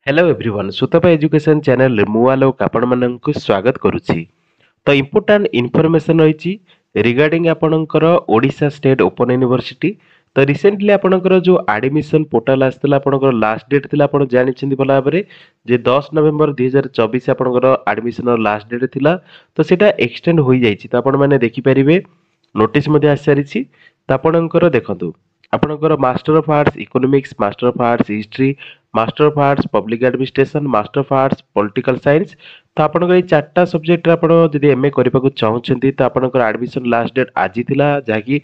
Hello everyone सुतपा education channel रे मु आलोक आपण माननकु स्वागत करूछि। तो इम्पोर्टेंट इन्फॉर्मेशन रही रिगार्डिंग आपणकर ओडिशा स्टेट ओपन यूनिवर्सिटी। तो रिसेंटली आपणकर जो एडमिशन पोर्टल आसला आपणकर लास्ट डेट थिला आपण जानिछिंदी भला भाबरे जे 10 नवेम्बर 2024 आपणकर एडमिशन लास्ट डेट थिला। तो सेटा एक्सटेंड होई जाईछि। तो आपण माने देखि परिबे नोटिस मध्ये आसारिछि। तो आपणकर देखंतु आपणकर master of arts economics, master of arts history, master of arts public administration, master of arts political science. तो आपणकर ये चारटा सब्जेक्ट आपण जदि एमए करबा को चाहउछंती तो आपणकर एडमिशन लास्ट डेट आज थिला जाकी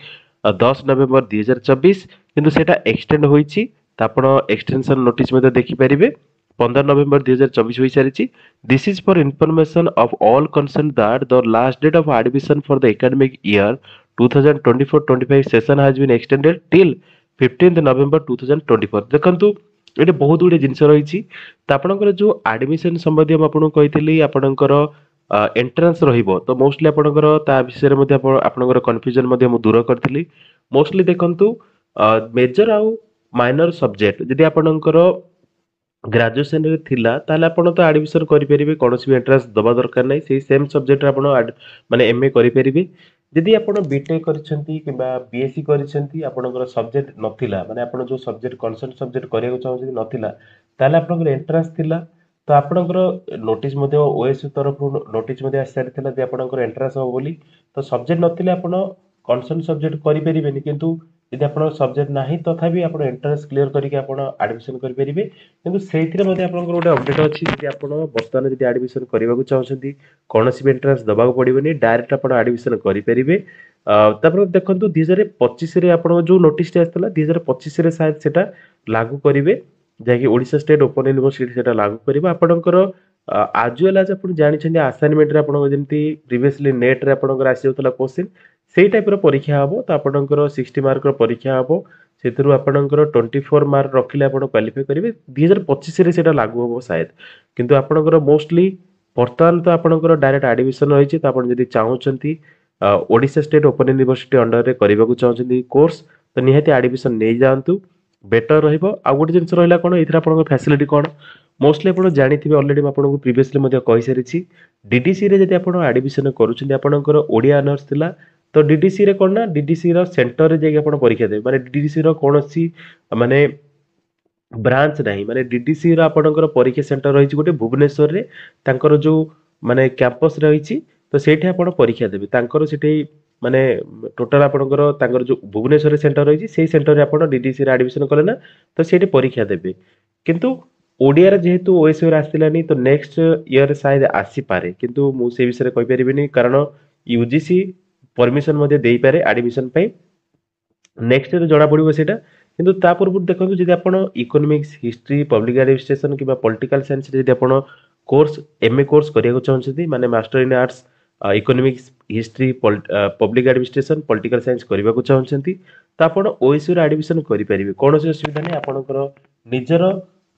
10 नवेम्बर 2024 किंतु सेटा एक्सटेंड होईछि। तो आपण एक्सटेंशन नोटिस मध्ये देखि परिबे 15 नवेम्बर 2024 होई सारिछि। This is for information of all concern that the last date of admission for the academic year 2024-25 session has been extended till 15 November 2024। देखंतु ये बहुत गुड़े जिनस रही। तो आपंकर जो एडमिशन संबंधी आपको कही आपंकर एंट्रांस रहिबो तो मोस्टली आपंकर ता विषय में आपंकर कन्फ्यूजन दूर करी। मोस्टली देखंतु मेजर आउ माइनर सब्जेक्ट जदि आपंकर ग्रेजुएशन रे थिला ताले आपण तो एडमिशन करि परिबे कोनोसी भी एंट्रेंस दबा दरकार नै सेही सेम सब्जेक्ट रे आपण माने एमए करि परिबे। जदि आपण बीटेक करिसेंती किबा बीएससी करिसेंती आपणकर सब्जेक्ट नथिला माने आपण जो सब्जेक्ट कंसर्न सब्जेक्ट करिया चाहउछथि नथिला ताले आपणकर एंट्रेंस थिला तो आपणकर नोटिस मध्ये ओएस तरफ नोटिस मध्ये आसारि थिला जे आपणकर एंट्रेंस हो बोली। तो सब्जेक्ट नथिले आपण कंसर्न सब्जेक्ट करि परिबेनी किंतु यदि आपण सब्जेक्ट नाही तथापि आपण एंट्रेंस क्लियर करिके आपण एडमिशन करि परिबे। किंतु सेइथिरे मध्ये आपनकर गोटे अपडेट अछि जदि आपण वर्तमान जदि एडमिशन करबा को चाहउछथि कोनोसी भी एंट्रेंस दबा को पड़िबेनी डायरेक्ट आपण एडमिशन करि परिबे। तापर देखंतु 2025 रे आपण जो नोटिस आस्तला 2025 रे शायद सेटा लागू करिवे जाकि ओडिशा स्टेट ओपन यूनिवर्सिटी सेटा लागू करिवे आपनकर आज वेल आज आपण जानि छथि असाइनमेंट रे आपण जेंति प्रीवियसली नेट रे आपनकर आसी होतला क्वेश्चन सेही टाइप रो परीक्षा हबो। तो आपनकर 60 मार्क रो परीक्षा हबो सेथरु आपनकर 24 मार्क रखिले आपण क्वालिफाई करिवे 2025 रे सेटा लागू हबो शायद। किंतु आपनकर मोस्टली वर्तमान तो आपनकर डायरेक्ट एडमिशन रहिछि। तो आपण जदि चाहउछंती Odisha state open university under रे करबा को चाहउछंती कोर्स तो निहाती एडमिशन नै जांतु बेटर रहिबो। आ गोटे जिंस रहिला कोन इथरा आपनकर फैसिलिटी कोन मोस्टली आपण जानिथिबे ऑलरेडी म आपनको प्रीवियसली मध्ये कहि सारिछि। डीडीसी रे जदि आपण एडमिशन करूछंती आपनकर ओडिया ऑनर्स थिला तो डीडीसी रे कोन ना डीडीसी रो सेंटर रे जाके आपण परीक्षा देबे माने डीडीसी रो कोनोसी माने ब्रांच नाही माने डीडीसी रो आपनकर परीक्षा सेंटर रहिछि गोटे भुवनेश्वर रे तांकर जो माने कैंपस रहिछि। तो सेठी आपण परीक्षा देबे तांकर सेठी माने टोटल आपनकर तांकर जो भुवनेश्वर रे सेंटर रहिछि सेही सेंटर रे आपण डीडीसी रे एडमिशन कले ना तो सेठी परीक्षा देबे। किंतु ओडिया रे जेहेतु ओएसओ रे आस्तिलानी तो नेक्स्ट ईयर शायद आसी पारे किंतु मु से विषय रे कहि परिबिनी कारण यूजीसी परमिशन मध्ये देई पारे एडमिशन पई नेक्स्ट ईयर जणा पड़िबो सेटा। किंतु ता पूर्व देखंतु जदि आपण इकोनॉमिक्स हिस्ट्री पब्लिक एडमिनिस्ट्रेशन किबा पॉलिटिकल साइंस रे जदि आपण कोर्स एमए कोर्स करिया को चाहछथि माने master in arts economics history public administration political science करबा को चाहछथि तो आपण ओएसओ रे एडमिशन करि परिबे कोनोसी असुविधा नै। आपणकर निजर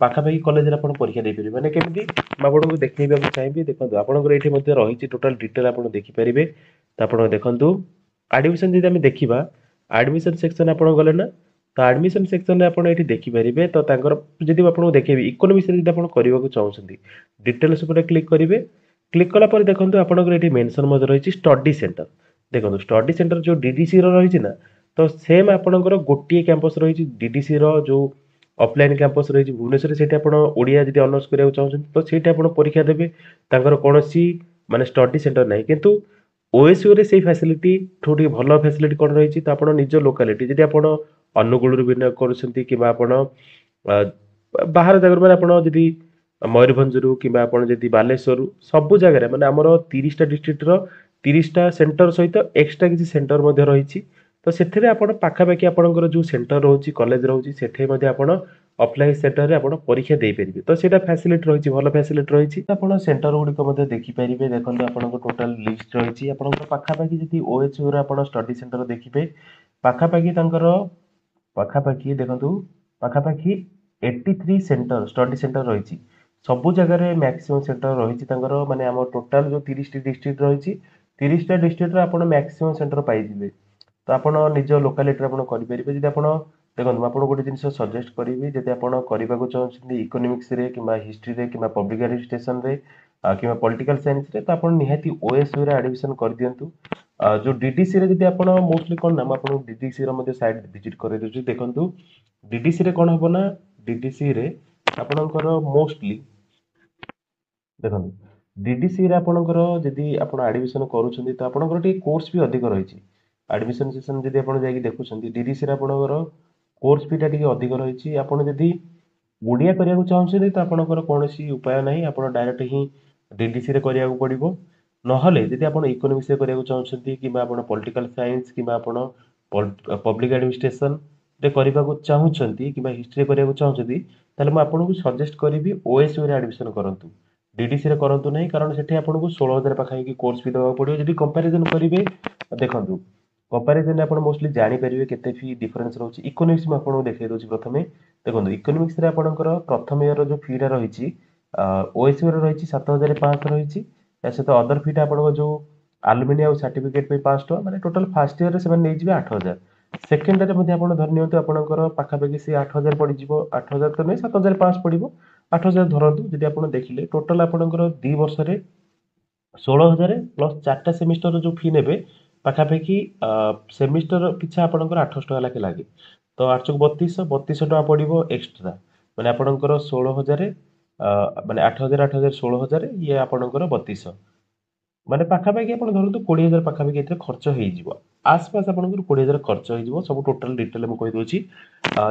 पाखापाखि कॉलेज रे आपण परीक्षा देइ परिबे माने केमिति म आपनको देखैबा को चाहिबे। देखंतु आपणकर एठी मध्ये रहिछि टोटल डिटेल आपण देखि परिबे। तो आपण देखंतु एडमिशन जदि हम देखिबा एडमिशन सेक्शन आपण गले ना तो एडमिशन सेक्शन रे आपण एठी देखि परिबे। तो तांकर जदि आपण देखेबी इकोनॉमिक्स रे जदि आपण करबा को चाहउछथि डिटेल्स ऊपर क्लिक करिवे। क्लिक कला पर देखंतु आपणकर एठी मेंशन मध्ये रहिछि स्टडी सेंटर। देखंतु स्टडी सेंटर जो डीडीसी रो रहिछि ना तो सेम आपणकर गोटिए कैंपस रहिछि डीडीसी रो जो ऑफलाइन कैंपस रहिछि भुवनेश्वर सेठी आपण ओडिया जदि ऑनर्स करिया चाहउछथि तो सेठी आपण परीक्षा देबे तांकर कोनोसी माने स्टडी सेंटर नाही। किंतु ओएसओ रे सेही फैसिलिटी थोड़ी भलो फैसिलिटी कोन रहिछि तो आपण निज लोकालिटी जदि आपण अनुगुळ रे बिना करछंती किबा आपण बाहर जगह माने आपण जदि मयूरभंज रु किबा आपण जदि बालेश्वर रु सब जगह रे माने हमरो 30 टा डिस्ट्रिक्ट रो 30 टा सेंटर सहित एक्स्ट्रा किछि सेंटर मध्ये रहिछि। तो सेथिरे आपण पाखापाखि आपणकर जो सेंटर रहउछि कॉलेज रहउछि सेठे मध्ये आपण ऑफलाइन सेंटर रे आपण परीक्षा देइ परिबे। तो सेटा फैसिलिटी रहिछि भलो फैसिलिटी रहिछि। आपण सेंटर गुडी को मध्ये देखि परिबे। देखंतु आपणको टोटल लिस्ट रहिछि आपणको पाखापाखि जदि ओएचओ रे आपण स्टडी सेंटर देखिबे पाखापाखि तांकर पाखापाखि देखंतु पाखापाखि 83 सेंटर स्टडी सेंटर रहिछि सब जगह रे मैक्सिमम सेंटर रहिछि तांकर माने हम टोटल जो 30 टी डिस्ट्रिक्ट रहिछि 30 टा डिस्ट्रिक्ट रे आपण मैक्सिमम सेंटर पाइ जिवे। तो आपण निज लोकालिटी रे आपण करि परिबे जदि आपण देखो आपको गोटे जिन सजेस्ट करी जब आप करने चाहते इकोनोमिक्स कि हिस्ट्री कि पब्लिक एडमिनिस्ट्रेशन कि पॉलिटिकल साइंस रे तो आप निहाती ओएसयू रे एडमिशन कर दिंतु जो डीडीसी रे जब आप मोस्टली कौन ना आपको डीडीसी साइट विजिट कर देखो डीडीसी रे कौन हम ना डीडीसी रे आपणकर मोस्टली देखो डीडीसी रे आपणकर जदि आप एडमिशन करूछंती तो आपणकर टी कोर्स भी अधिक रही एडमिशन सेशन जदि आप जाई देखुछंती डीडीसी रे आपणकर कोर्स फीटा टी अधिक रही आप जदि ओडिया करने चाहते तो आपंकर कौन उपाय ना आप डायरेक्ट ही डीडीसी रे करिया पड़ो नहले जदि आप इकोनोमिक्स रे करिया चाहते कि पॉलिटिकल साइंस कि पब्लिक एडमिनिस्ट्रेशन रे करने चाहते कि हिस्ट्री करने चाहते ताले मैं आपको सजेस्ट करी ओएसयू रे एडमिशन करंतु डीडीसी रे करंतु नहीं कारण सेठी आपको 16,000 पाखापाखि कोर्स फी देवा पड़ो जदि कंपैरिजन करेंगे देखो कंपैरिजन आप मोस्टली जानीपर केते फी डिफरेन्स रोचे इकोनोमिक्स में आपको देखा दूसरी प्रथम देखो इकोनोमिक्स रे आपणकर प्रथम इयर जो फीटा रही ओएसयू रे रही 7,500 रही सहित अदर फीटा आप जो आलुमिनी और सर्टिफिकेट 500 मैंने टोटाल फास्ट इयर से 8,000 सेकेंड इयर आप धरी नियंतु आपंकर पाखापाखि से 8,000 पड़ज 8,000 तो नहीं 7,500 पड़ो 8,000 धरतु जब आप देखिले टोटाल आपंकर 2 वर्ष 16,000 प्लस 4टा सेमिस्टर जो फी ने पाखापाखि सेमिस्टर पिछा आपंकर 800 टका लाखे लगे तो 8,32,32 टका पड़ो एक्सट्रा मैंने आपंकर 16,000 माने 8,000 8,000 16,000 ये आपंकर 32 माने पाखापाखि आप धरतु 20,000 पाखापाखि एथे खर्च हो आसपास आपंकर 20,000 खर्च हो सब टोटाल डिटेल मुझे कहीदे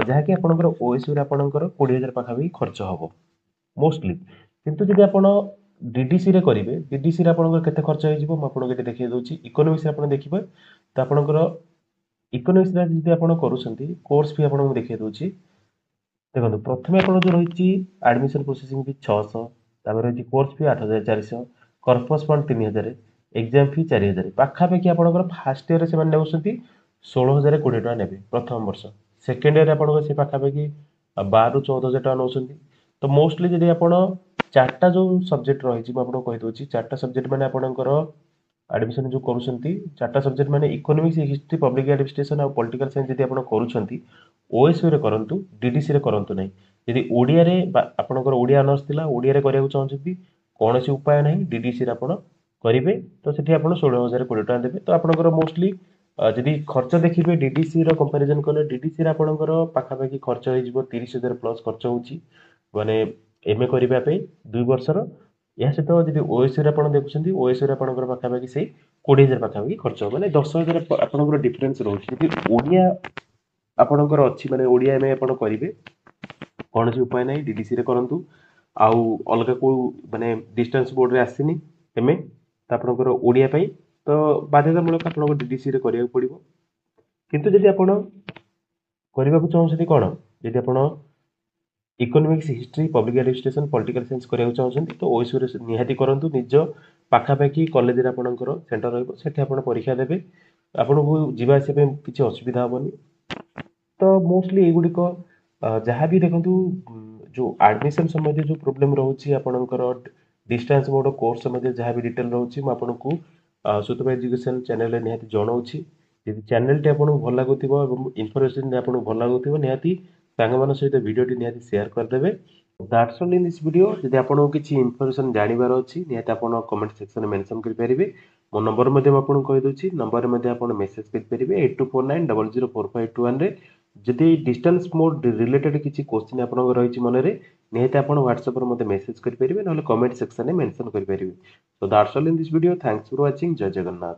जहाँकि आपंकर ओएसयू आपंकर 20,000 पाखापाखि खर्च हम मोस्टली किंतु जब आप डीडीसी रे करेंगे डीडीसी रे आपंकर केते खर्च हो आपको ये देखिए दूसरी इकोनोमिक्स आप देखिए तो आपंकर इकोनोमिक्स जब आप करुँच कोर्स भी आपको देखिए दूसरी देखो प्रथम आप जो रही एडमिशन प्रोसेसिंग फी 600 रही course fee 8,400 corpus fund 3,000 exam फी 4,000 पाखापाखि आपंकर फास्ट इयर से 16,020 टका ने प्रथम वर्ष सेकेंड इयर आप पाखापाखि 12,000 14,000 टका नौ तो मोस्टली जब आप चार्टा जो सब्जेक्ट रही आपको कहीदे चार्टा सब्जेक्ट मैंने आपंकर एडमिशन जो करुँच चार्टा सब्जेक्ट मैंने इकोनोमिक्स हिस्ट्री पब्लिक एडमिनिस्ट्रेशन और पॉलिटिकल साइंस जब आप करुँच ओएसयू रे करंतु डीडीसी रे करंतु नहीं यदि ओडिया रे आपनकर ओडिया अनर्स थिला ओडिया रे करिया चाहछथि कोनोसी उपाय नहीं डीडीसी रे आपण करिवे तो सेठी आपण 16,020 टका देबे तो आपनकर मोस्टली जदि खर्च देखिबे डीडीसी रो कंपैरिजन करले डीडीसी रे आपनकर पाखापाखि खर्च हो जिवो 30,000 प्लस खर्च होची माने एमए करिबा पे 2 वर्षर या सहित जदि ओएसयू रे आपण देखुछन्ती ओएसयू रे आपनकर पाखापाखि से 20,000 पाखापाखि खर्च माने 10,000 आपनकर डिफरेंस रहउची जदि ओडिया आपणकर अच्छी माने ओडिया एमए आपण करिवे कौन उपाय ना डीडीसी रे करंतु आउ अलग को माने डिस्टेंस बोर्ड रे आसीनी एमए तो आपणकर ओडिया पई तो बाध्यतामूलक आपणकर डीडीसी रे करिया पड़िबो किंतु जदि आपण करबा को चाहछथि कोन जदि आपण economics history public administration political science करिया चाहछथि तो ओएसयू रे निहाती करंतु निज पाखापाखि कॉलेज रे आपणकर सेंटर रहइबो सेठी आपण परीक्षा देबे आपनको जीवा आसे पे किछि असुविधा होबनी तो मोस्टली एगुड़िक जहाँ भी देखो जो एडमिशन संबंधी जो प्रोब्लेम रोचे आपणकर डिस्टेंस बोर्ड कोर्स संबंधी जहाँ भी डिटेल रोचे मुझे सुतपा एजुकेशन चैनल निहाती जनाऊँगी यदि चैनल टी आपको भल लगुव इनफर्मेशन आपको भल लगुव निहाती सांग सहित वीडियो निहाती शेयर करदे that's all in this video यदि आपको किसी इनफर्मेशन जानवर अच्छी निहाती आप कमेंट सेक्शन में मेंशन करेंगे मो नंबर आपको कहीदे नंबर में आप मेसेज करेंगे 8249004521 जदि डिस्टेंस मोड रिलेटेड किसी क्वेश्चन आपन रही मन में निहाती आप व्हाट्सएप मते मेसेज करेंगे ना कमेंट सेक्शन में मेंशन करेंगे so that's all in this video thanks for watching जय जगन्नाथ।